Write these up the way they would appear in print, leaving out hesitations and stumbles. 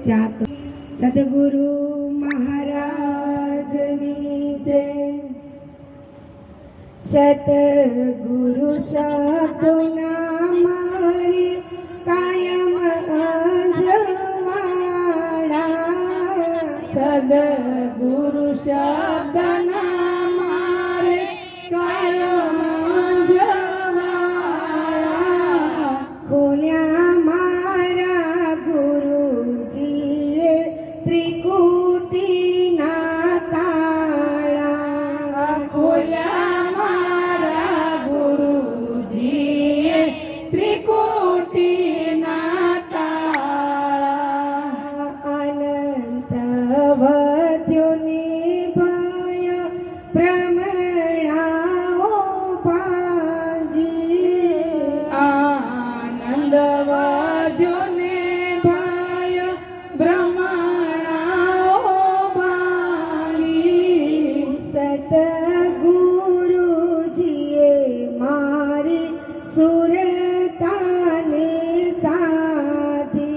ख्यात सद्गुरु महाराजनी जय। सतगुरु शब्दों मारी कायम अंजवाड़ा। सद्गुरु शब्दना मारे कायम अंजवाड़ा। खोल्या मारा गुरुजीए त्रिकुटीना ताळा। खोल्या मारा गुरुजीए त्रिकुटीना ताळा। अनंत वद्योनी भय भ्रमणाओ भागी। आनंद वजोने भय भ्रमणाओ भागी। सतगुरुजीए मारी सुरताने साधी।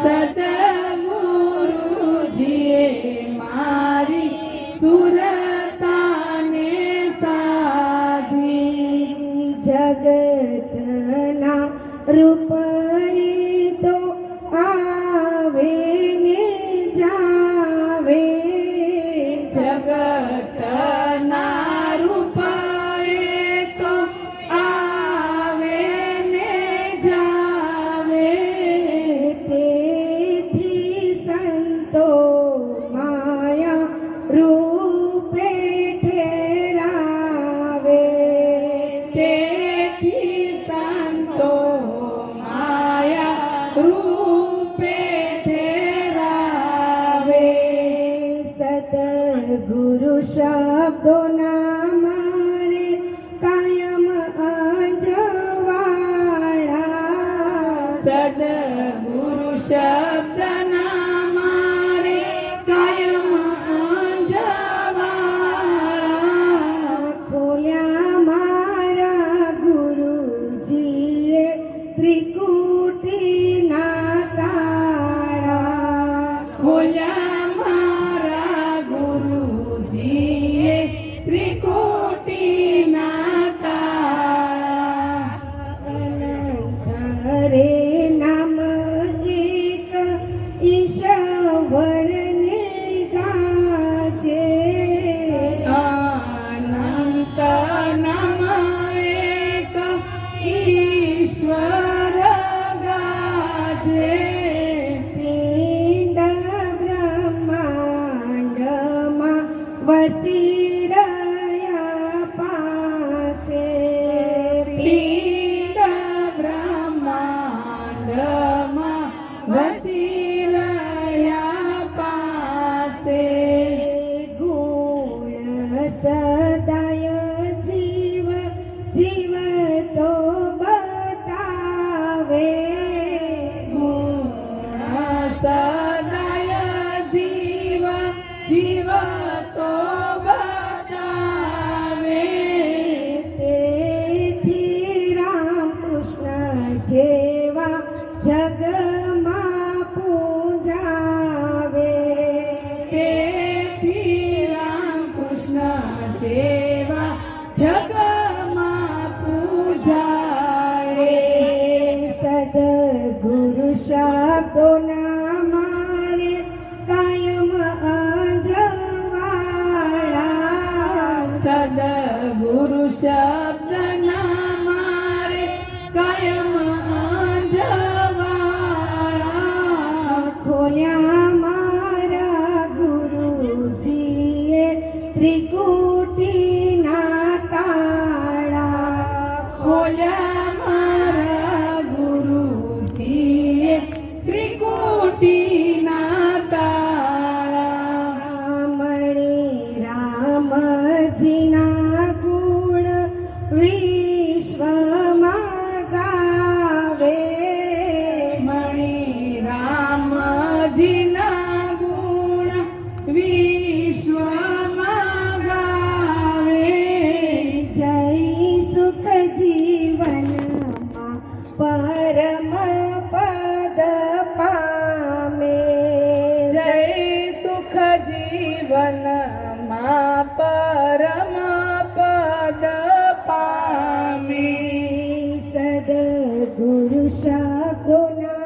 सद्गुरुजीए मारी सुरताने साधी। जगतना रूपई तो आवे ने जावे। जगतना रूपए तो आवे ने जावे। तेथी संतो माया रूपे ठेरावे। तेथी संतो माया रूपे ठेरावे। सतगुरु शब्दों मारे कायम अंजवाड़ा। सद्गुरु शब्दना मारे कायम अंजवाड़ा। खोल्या मारा गुरुजीए त्रिकुटीना ताळा। खोल्या मारा गुरुजीए त्रिकुटीना ताळा। अनंत रे नाम एक ईश्वर ने गाजे। अनंत नाम एक ईश्वर गाजे। पिंड ब्रह्मांडमा वसी रया पासे। पिंड ब्रह्मांडमा वसी रया पासे। गुण सदाय जीव जीव तो बतावे। गुण सदाय जीव जीव तो बचावे। तेथी राम कृष्ण जेवा जगमा पूजावे। तेथी रामकृष्ण जेवा जगमा पूजावे। सद्गुरु शब्दों मारे कायम अंजवाड़ा। सद्गुरु शब्दना मारे कायम अंजवाड़ा। खोल्या मारा गुरुजीए त्रिकुटीना ताळा। खोल्या मारा गुरुजीए त्रिकुटीना ताळा। मणी रामजीना गुण विश्वमा गावे। मणि रामजीना गुण विश्वमा गावे। जय सुख जीवनमा परम पद पामे। જીવનમાં પરમ પદ પામી સદગુરુ શબ્દોના